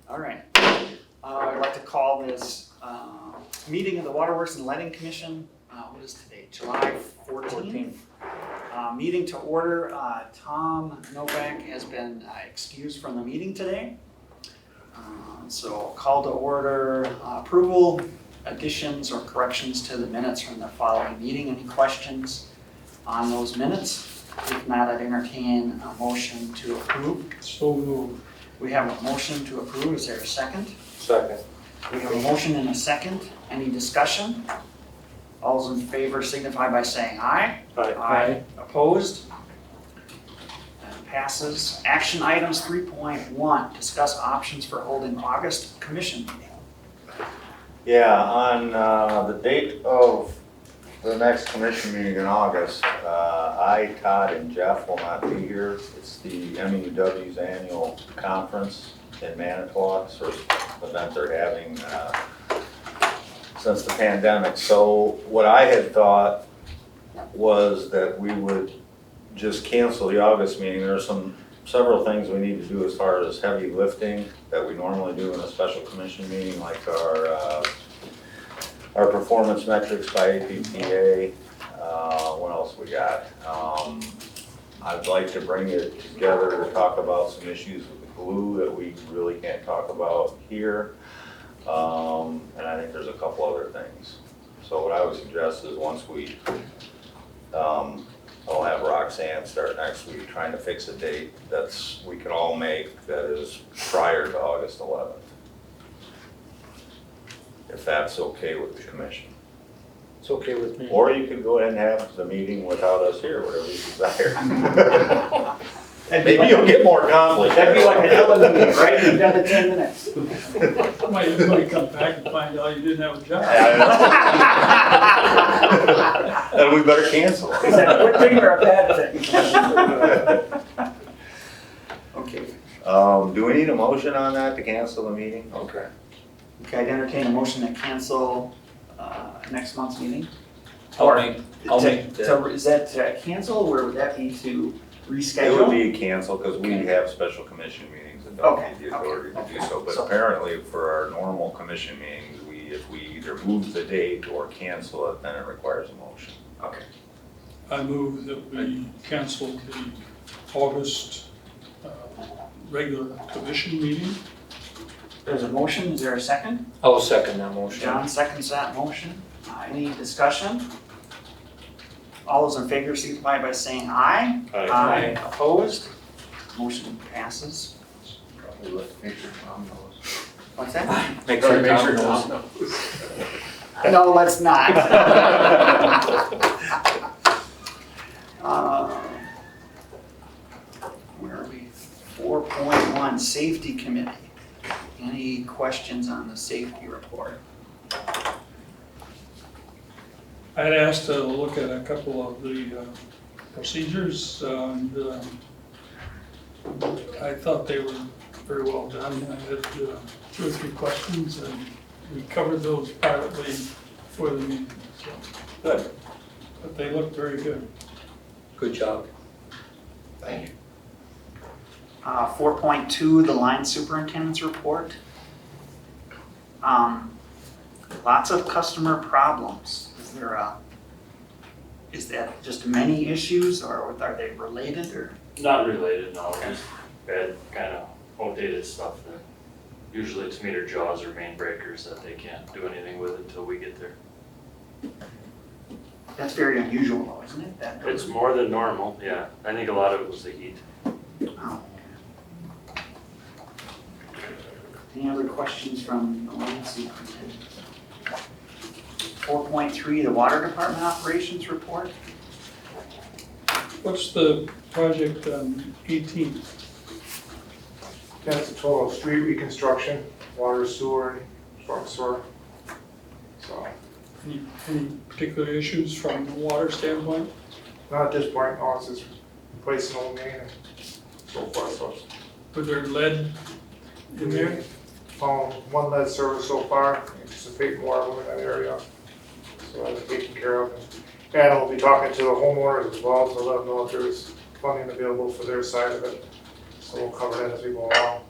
All right. I'd like to call this meeting of the Waterworks and Lighting Commission, what is today, July 14th? Meeting to order. Tom Novak has been excused from the meeting today. So call to order, approval, additions or corrections to the minutes from the following meeting. Any questions on those minutes? If not, I'd entertain a motion to approve. So moved. We have a motion to approve. Is there a second? Second. We have a motion and a second. Any discussion? All those in favor signify by saying aye. Aye. Opposed? That passes. Action items 3.1, discuss options for holding August commission meeting. Yeah, on the date of the next commission meeting in August, I, Todd, and Jeff will not be here. It's the MEUW's annual conference in Manitowoc, sort of event they're having since the pandemic. So what I had thought was that we would just cancel the August meeting. There are several things we need to do as far as heavy lifting that we normally do in a special commission meeting, like our performance metrics by APPA. What else we got? I'd like to bring it together to talk about some issues with the glue that we really can't talk about here. And I think there's a couple other things. So what I would suggest is once I'll have Roxanne start next week trying to fix a date we can all make that is prior to August 11th. If that's okay with the commission. It's okay with me. Or you could go ahead and have the meeting without us here, whatever you desire. Maybe you'll get more conflict. That'd be like an Ellen meeting, right? You've done the 10 minutes. Might come back and find out you didn't have a job. Then we better cancel Is that a good thing or a bad thing? Okay. Do we need a motion on that to cancel the meeting? Okay. Okay, I'd entertain a motion to cancel next month's meeting. I'll make that. Is that to cancel or would that be to reschedule? It would be canceled because we have special commission meetings and don't have the authority to do so. But apparently for our normal commission meetings, if we either move the date or cancel it, then it requires a motion. Okay. I move that we cancel the August regular commission meeting. There's a motion. Is there a second? I'll second that motion. John seconds that motion. Any discussion? All those in favor signify by saying aye. Aye. Opposed? Motion passes. Make sure Tom knows. What's that? Make sure Tom Tom knows. No, let's not. Where are we? 4.1, Safety Committee. Any questions on the safety report? I had asked to look at a couple of the procedures, and I thought they were very well done. I had 2 or 3 questions, and we covered those privately for the meeting. So. Good. But they look very good. Good job. Thank you. 4.2, the line superintendent's report. Lots of customer problems. Is that just many issues or are they related or? Not related, no, just bad kind of outdated stuff that usually it's meter jaws or main breakers that they can't do anything with until we get there. That's very unusual though, isn't it? It's more than normal, yeah. I think a lot of it was the heat. Oh. Any other questions from the line superintendent? 4.3, the water department operations report. What's the project on 18th? That's a total street reconstruction, water, sewer, storm sewer. So, Any particular issues from the water standpoint? not at this point, no, it's just replacing old main and so forth, so. Was there lead in there? Found 1 lead service so far, anticipate more of them in that area. So that's taken care of. And I'll be talking to the homeowners as well, to let them know if there's funding available for their side of it. So we'll cover that as we go along.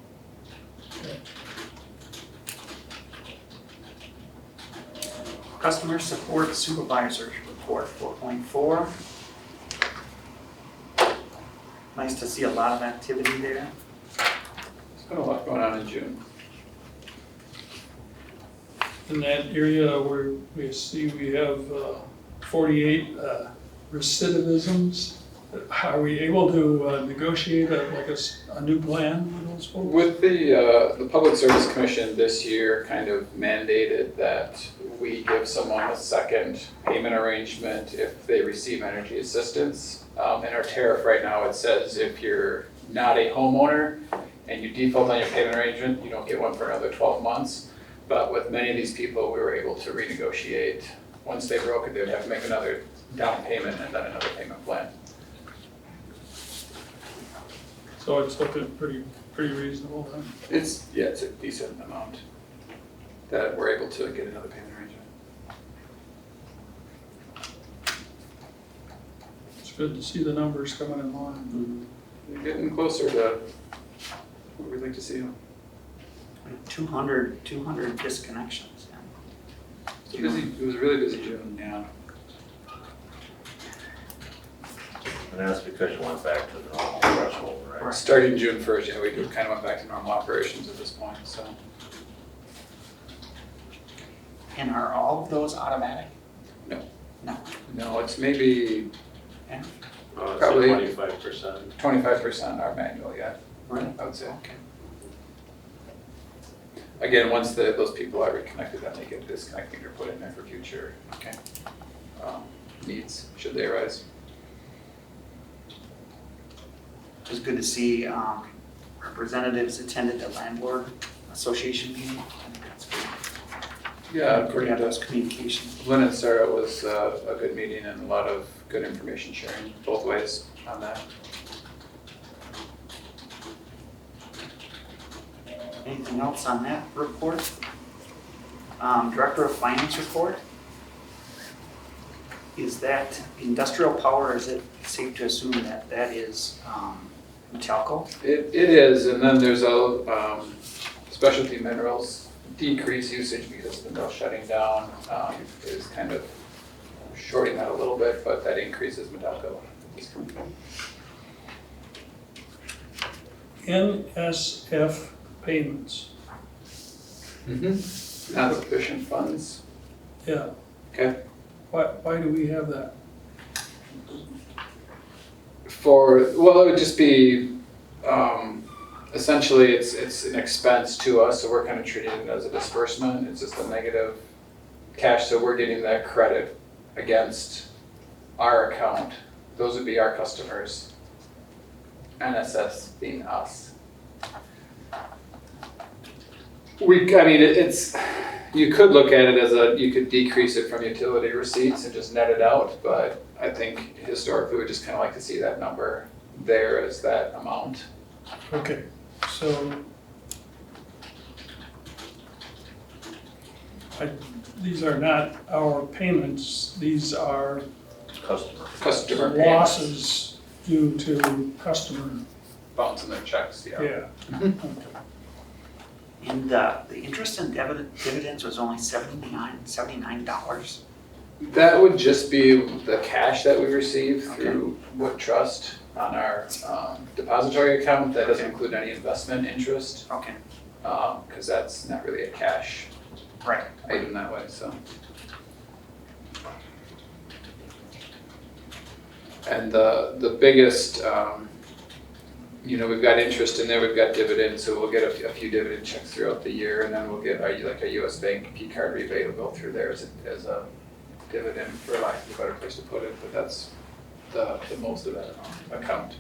Customer Support Supervisors Report 4.4. Nice to see a lot of activity there. There's been a lot going on in June. In that area where we see we have 48 recidivisms, are we able to negotiate a new plan with those folks? With the Public Service Commission this year kind of mandated that we give someone a second payment arrangement if they receive energy assistance. In our tariff right now, it says if you're not a homeowner and you default on your payment arrangement, you don't get one for another 12 months. But with many of these people, we were able to renegotiate. Once they broke it, they'd have to make another down payment and then another payment plan. So it's looking pretty reasonable then. It's a decent amount that we're able to get another payment arrangement. It's good to see the numbers coming in line. We're getting closer to what we'd like to see. 200 disconnections. It was a really busy June, yeah. And that's because you went back to the normal threshold, right? Starting June 1st, yeah, we kind of went back to normal operations at this point, so. And are all of those automatic? No, it's maybe Yeah. Probably- 25%. 25% are manual, yeah, Right. I would say. Okay. Again, once those people are reconnected, then they get a disconnect meter put in there for future Okay. needs, should they arise. It was good to see representatives attended the landlord association meeting. I think that's good. Yeah, Good according to have to those communications. Lynn and Sarah, it was a good meeting and a lot of good information sharing both ways on that. Anything else on that report? Director of Finance report. Is that industrial power, is it safe to assume that that is Metalco? It is, and then there's a specialty minerals decrease usage because of the mill shutting down is kind of shorting that a little bit, but that increases Metalco. NSF payments, Not sufficient funds. yeah. Okay. Why do we have that? Well, it would just be, essentially it's an expense to us, so we're kind of treating it as a disbursement. It's just a negative cash, so we're getting that credit against our account. Those would be our customers. NSS being us. It's, you could look at it as you could decrease it from utility receipts and just net it out, but I think historically we just kind of like to see that number there as that amount. Okay, so these are not our payments, these are Customer payments, losses due to customer, bouncing their checks, yeah. yeah. And the interest and dividends was only $79. That would just be the cash that we receive through Wood Trust on our depository account. That doesn't include any investment interest, Okay, because that's not really a cash right. item that way, so. And the biggest, we've got interest in there, we've got dividends, so we'll get a few dividend checks throughout the year, and then we'll get a US Bank P card rebate will go through there as a dividend, for lack of a better place to put it, but that's the most of that account.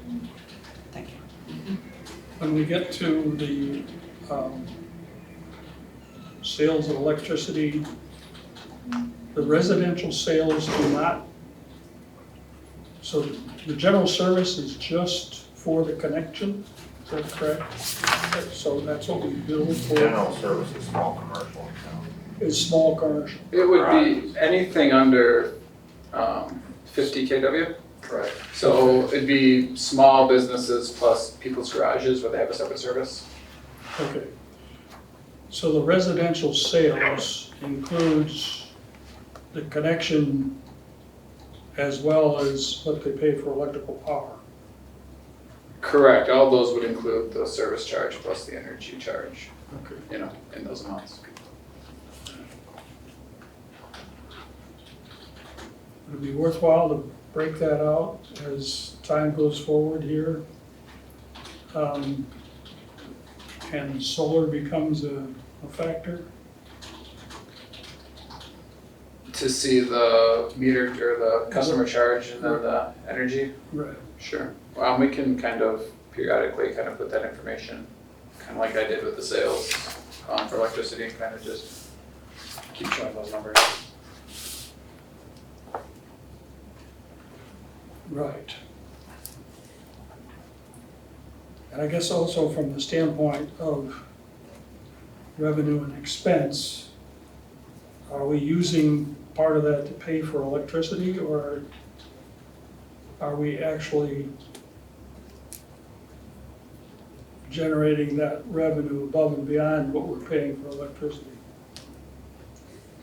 Thank you. When we get to the sales of electricity, the residential sales do not, so the general service is just for the connection, is that correct? So that's what we bill for, General services, small commercial account. is small commercial. It would be anything under 50 kW. Correct. So it'd be small businesses plus people's garages where they have a separate service. Okay. So the residential sales includes the connection as well as what they pay for electrical power. Correct, all those would include the service charge plus the energy charge, Okay. you know, in those amounts. Would it be worthwhile to break that out as time goes forward here? And solar becomes a factor? To see the meter or the customer charge and then the energy, Right. sure. We can kind of periodically kind of put that information, kind of like I did with the sales for electricity, and kind of just keep showing those numbers. Right. And I guess also from the standpoint of revenue and expense, are we using part of that to pay for electricity, or are we actually generating that revenue above and beyond what we're paying for electricity?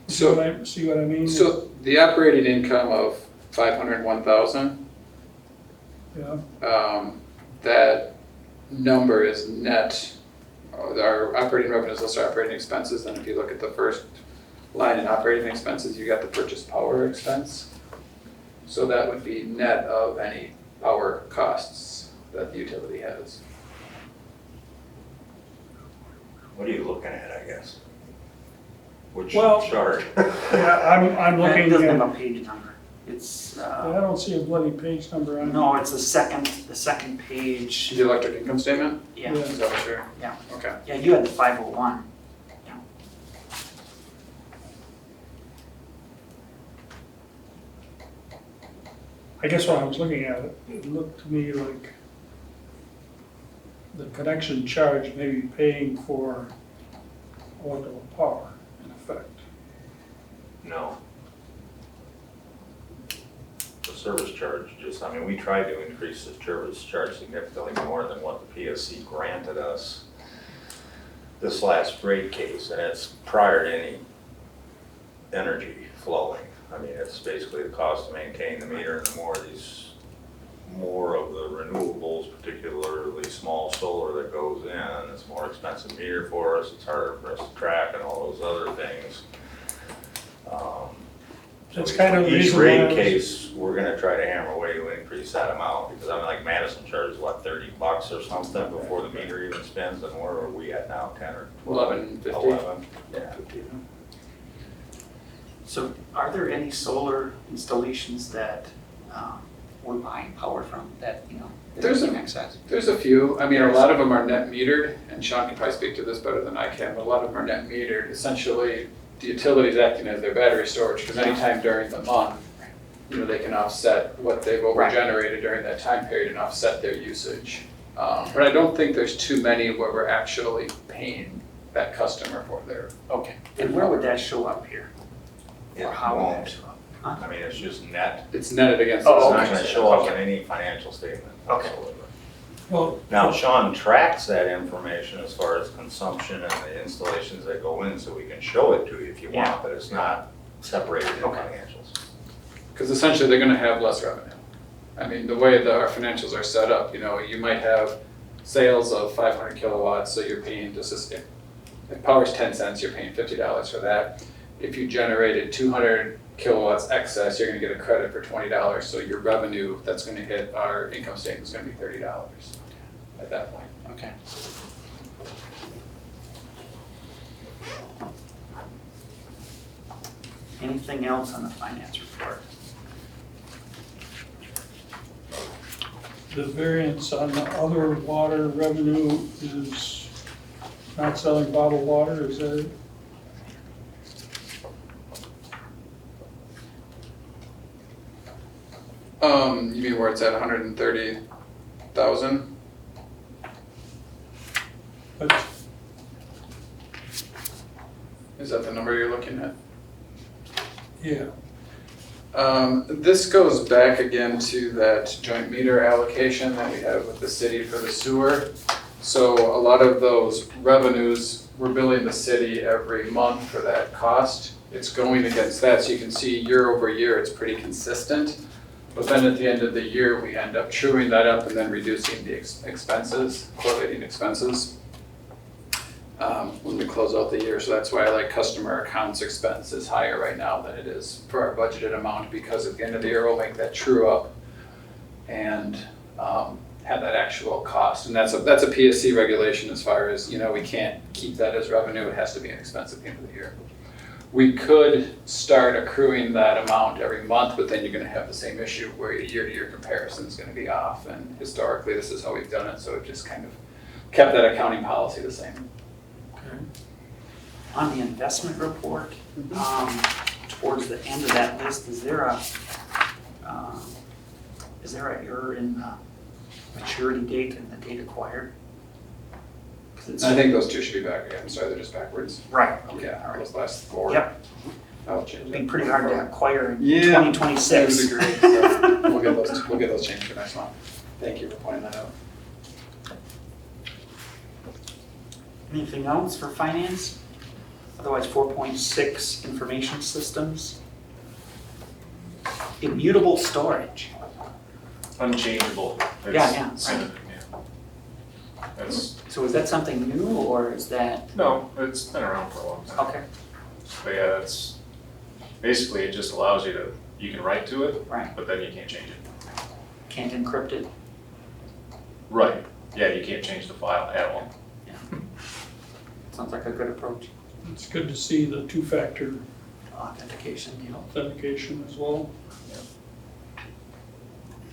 See what I mean? So the operating income of 501,000, Yeah, that number is net. Our operating revenues less our operating expenses, and if you look at the first line in operating expenses, you got the purchase power expense. So that would be net of any power costs that the utility has. What are you looking at, I guess? Which Well- chart? yeah, I'm It looking doesn't at, have a page number. It's, I don't see a bloody page number on it. no, it's the second page. The electric income statement? Yeah, Yeah. Is that what you're? Yeah. Okay. yeah, you had the 501. I guess when I was looking at it, it looked to me like the connection charge may be paying for electrical power, in effect. No. The service charge we tried to increase the service charge significantly more than what the PSC granted us this last rate case, and it's prior to any energy flowing. It's basically the cost to maintain the meter, and the more of the renewables, particularly small solar that goes in, it's a more expensive meter for us, it's harder for us to track and all those other things. That's kind of the Each reason why I rate was- case, we're gonna try to hammer away to increase that amount, because like Madison charges, what, $30 or something before the meter even spins, and where are we at now, 10 or 11.50. 11? Yeah. So are there any solar installations that we're buying power from that, that There's are in a- excess? There's a few. A lot of them are net metered, and Sean can probably speak to this better than I can, but a lot of them are net metered. Essentially, the utility's acting as their battery storage, because anytime during the month, they can offset what they've overgenerated during that time period and offset their usage. But I don't think there's too many where we're actually paying that customer for their. Okay. And where would that show up here? Or how would that show up? It's just net, It's netted against. Oh, it's the not okay. gonna show up in any financial statement Okay. whatsoever. Well, Now, Sean tracks that information as far as consumption and the installations that go in, so we can show it to you if you Yeah. want, but it's not separated in Okay. Because essentially they're gonna have less revenue. The way that our financials are set up, you might have sales of 500 kilowatts, so you're paying if power's 10 cents, you're paying $50 for that. If you generated 200 kilowatts excess, you're gonna get a credit for $20, so your revenue that's gonna hit our income statement is gonna be $30 at that point. Okay. Anything else on the finance report? the variance on the other water revenue is not selling bottled water, is that it? You mean where it's at 130,000? But Is that the number you're looking at? yeah, This goes back again to that joint meter allocation that we have with the city for the sewer. So a lot of those revenues we're billing the city every month for that cost. It's going against that, so you can see year over year, it's pretty consistent. But then at the end of the year, we end up truing that up and then reducing the expenses, correlating expenses when we close out the year. So that's why like customer accounts expense is higher right now than it is for our budgeted amount, because at the end of the year, we'll make that true up and have that actual cost. And that's a PSC regulation as far as, we can't keep that as revenue. It has to be an expense at the end of the year. We could start accruing that amount every month, but then you're gonna have the same issue where your year-to-year comparison is gonna be off. And historically, this is how we've done it, so it just kind of kept that accounting policy the same. On the investment report, towards the end of that list, is there a error in the maturity date and the date acquired? 'Cause it's- I think those two should be back again. Sorry, they're just backwards. Right, okay. Yeah, those last four. Yep. I'll change It'd that. be pretty hard to acquire in Yeah. 2026. I would agree. So we'll get those changed for next month. Thank you for pointing that out. Anything else for finance? Otherwise, 4.6, information systems. Immutable storage. Unchangeable. Yeah, Synonym, yeah. That's, So is that something new, or is that, no, it's been around for a long time. okay, But yeah, it's, basically it just allows you can write to it, right, but then you can't change it. can't encrypt it? Right, yeah, you can't change the file at all. Sounds like a good approach. It's good to see the two-factor Authentication, authentication as well.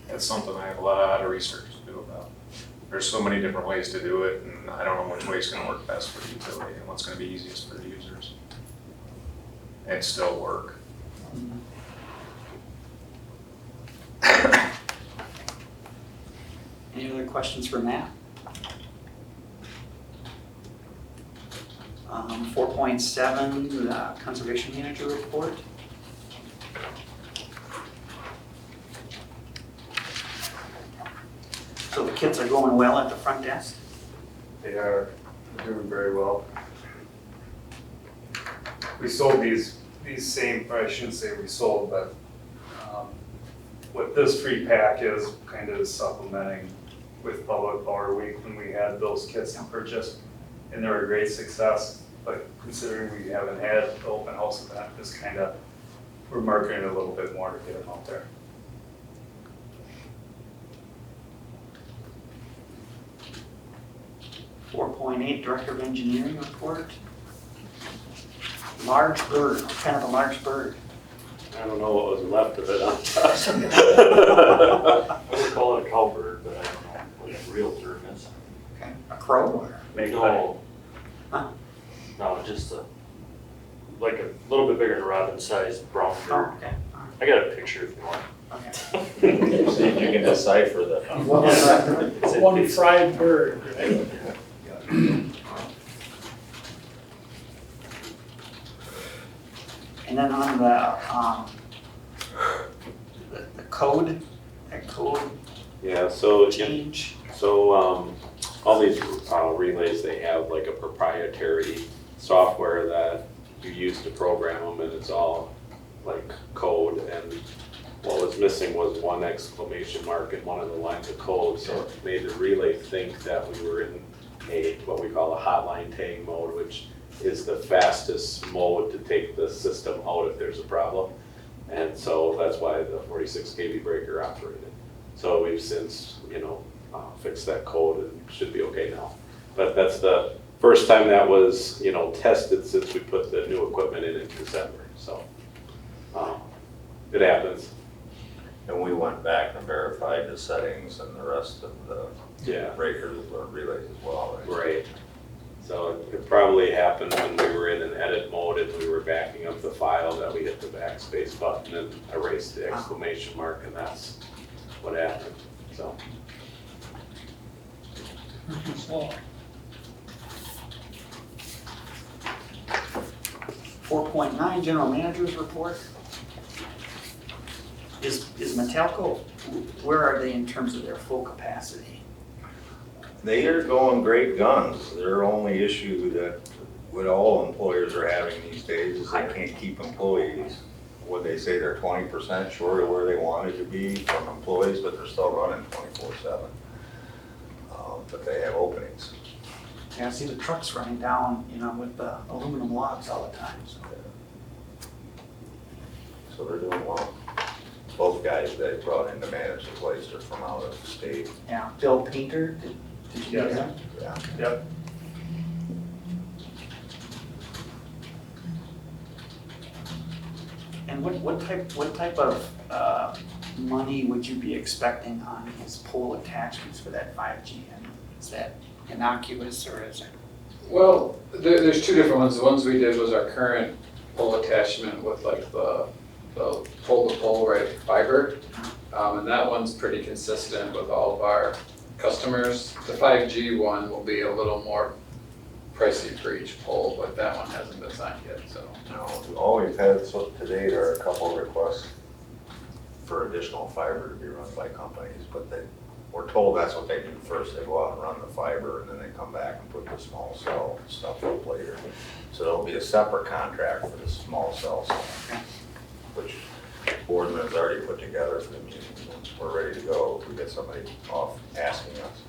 That's something I have a lot of research to do about. There's so many different ways to do it, and I don't know which way is gonna work best for the utility and what's gonna be easiest for the users. And still work. Any other questions for Matt? 4.7, the conservation manager report. So the kids are going well at the front desk? They are doing very well. We sold these same, or I shouldn't say we sold, but what this free pack is kind of supplementing with Public Power Week when we had those kits purchased, and they were a great success. But considering we haven't had the open house event, just kind of, we're marketing it a little bit more to get them out there. .8 Director of Engineering report. Large bird, what kind of a large bird? I don't know what was left of it on I would call it a cowbird, but I don't know what a real term is. Okay, a crow or? No. Huh? No, just like a little bit bigger than robin-sized brown Oh, bird. okay, I got a picture if you want. okay. See if you can decipher the. It's in- One fried bird, right? And then on the code, that code Yeah, so, change. all these relays, they have like a proprietary software that you use to program them, and it's all like code, and what was missing was one exclamation mark in one of the lines of code, so it made the relay think that we were in what we call a hotline tag mode, which is the fastest mode to take the system out if there's a problem. And so that's why the 46 kV breaker operated. So we've since, fixed that code and should be okay now. But that's the first time that was, tested since we put the new equipment in December. So it happens. And we went back and verified the settings and the rest of the Yeah. breakers or relays as well, right? Right. So it probably happened when we were in an edit mode and we were backing up the file that we hit the backspace button and erased the exclamation mark, and that's what happened, so. Murphy's Law. 4.9 general manager's report. Is Metalco, where are they in terms of their full capacity? They are going great guns. Their only issue that what all employers are having these days is they can't keep employees. What they say, they're 20% short of where they wanted to be from employees, but they're still running 24/7. But they have openings. Yeah, I see the trucks running down, with the aluminum logs all the time, so. So they're doing well. Both guys they brought in to manage the place are from out of state. Yeah, Bill Painter, did you get Yes. him? Yeah. Yep. And what type of money would you be expecting on his pole attachments for that 5G? And is that innocuous or is it? Well, there's two different ones. The ones we did was our current pole attachment with like the pole-to-pole right fiber. And that one's pretty consistent with all of our customers. The 5G one will be a little more pricey for each pole, but that one hasn't been signed yet, so. No, all we've had so to date are a couple of requests for additional fiber to be run by companies, but we're told that's what they do first. They go out and run the fiber and then they come back and put the small cell stuff up later. So there'll be a separate contract for the small cells, which Boardman has already put together for the meeting. We're ready to go if we get somebody off asking us.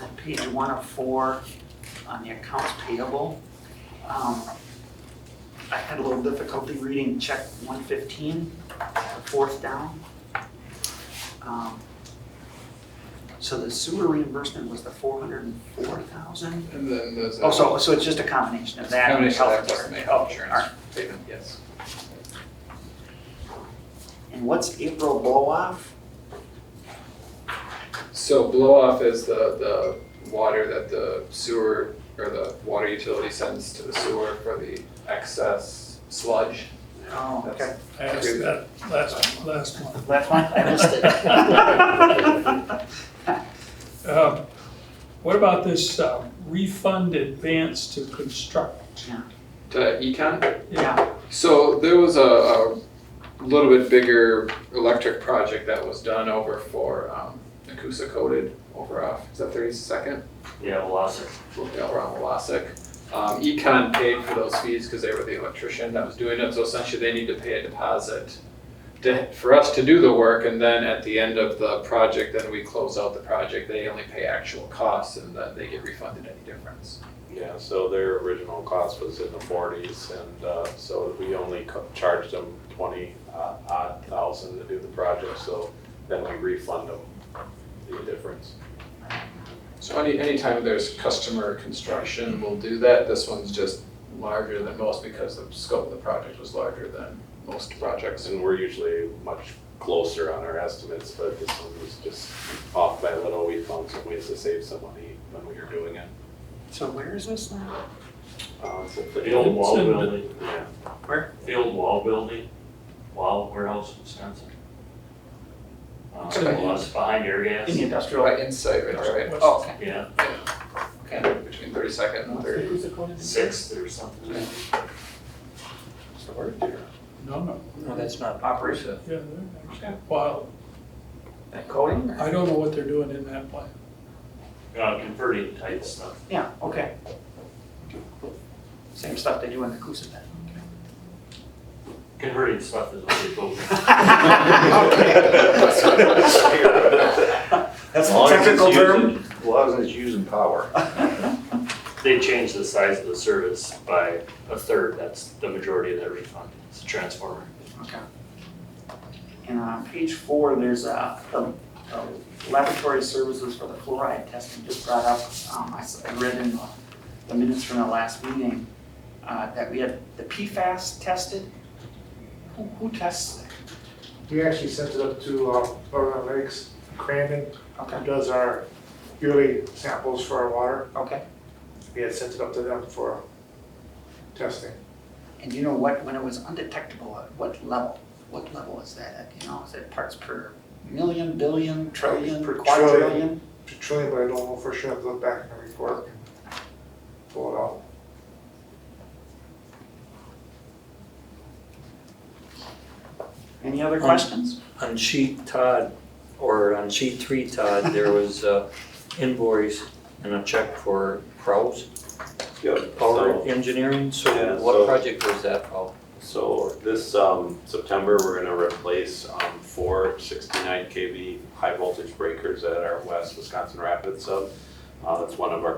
On page 1 of 4 on the accounts payable, I had a little difficulty reading check 115, the fourth down. So the sewer reimbursement was the 404,000? And then there's a. Oh, so it's just a combination of It's a that and combination of health that plus care? the health Okay, insurance all right. payment, yes. And what's April blow off? So blow off is the water that the sewer or the water utility sends to the sewer for the excess sludge. Oh, okay. I asked that last month. Last one, I missed it. What about this refund advance to construct? To Econ? Yeah, So there was a little bit bigger electric project that was done over for Nakusa Coated over off, is that 32nd? Yeah, Wallace. Yeah, around Wallace. Econ paid for those fees because they were the electrician that was doing it, so essentially they need to pay a deposit for us to do the work, and then at the end of the project, then we close out the project, they only pay actual costs and then they get refunded any difference. Yeah, so their original cost was in the 40s, and so we only charged them 20,000 to do the project, so then we refund them the difference. So anytime there's customer construction, we'll do that. This one's just larger than most because the scope of the project was larger than most projects. And we're usually much closer on our estimates, but this one was just off by a little. We found some ways to save some money when we were doing it. so where is this now? It's at The old wall It's in the- building, Yeah, Where? the old wall building, wall warehouse, Wisconsin. in- Was behind your gas. In the industrial? Right inside, right, Oh, okay. Yeah, Okay. between 32nd and 30th. sixth or something. No, No, that's not. Operation. yeah, they're, well, That coating? I don't know what they're doing in that plant. Converting type stuff. Yeah, okay. Same stuff they do in the Coosa then. Converting stuff is what they told me. That's As long the as it's technical term. using- as long as it's using power. They changed the size of the service by a third, that's the majority of that refund, it's a transformer. Okay. And on page 4, there's a laboratory services for the fluoride testing just brought up. I read in the minutes from the last meeting that we had the PFAS tested. Who tests that? We actually sent it up to Northern Lakes, Crandon, who Okay, does our yearly samples for our water. okay. We had sent it up to them for testing. And you know what, when it was undetectable, at what level? What level is that at? Is it parts per million, billion, trillion, Per quadrillion? Trillion, but I don't know for sure. I have to look back in the report and pull it out. Any other questions? On sheet, Todd, or on sheet 3, Todd, there was a invoice and a check for Kraus Yep. Power Engineering, so Yeah, what so- project was that for? So this September, we're gonna replace 4 69 kV high voltage breakers at our West Wisconsin Rapids sub. That's one of our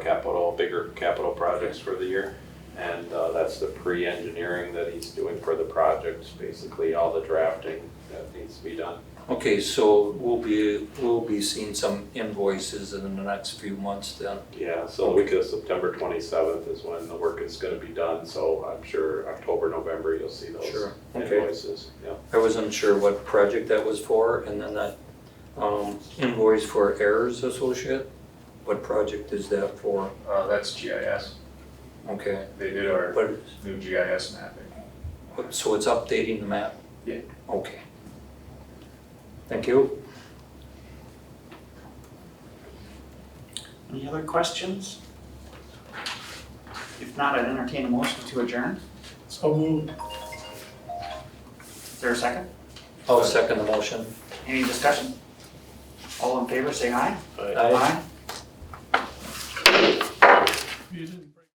bigger capital projects for the year. And that's the pre-engineering that he's doing for the project, basically all the drafting that needs to be done. Okay, so we'll be seeing some invoices in the next few months then. Yeah, so the week of September 27th is when the work is gonna be done, so I'm sure October, November, you'll see those Sure, okay. invoices, yeah. I wasn't sure what project that was for, and then that invoice for Errors Associate, what project is that for? That's GIS. Okay, They did our but, new GIS mapping. so it's updating the map? Yeah. Okay. Thank you. Any other questions? If not, I'd entertain a motion to adjourn. So moved. Is there a second? I'll second the motion. Any discussion? All in favor, say aye. Aye. Aye. You didn't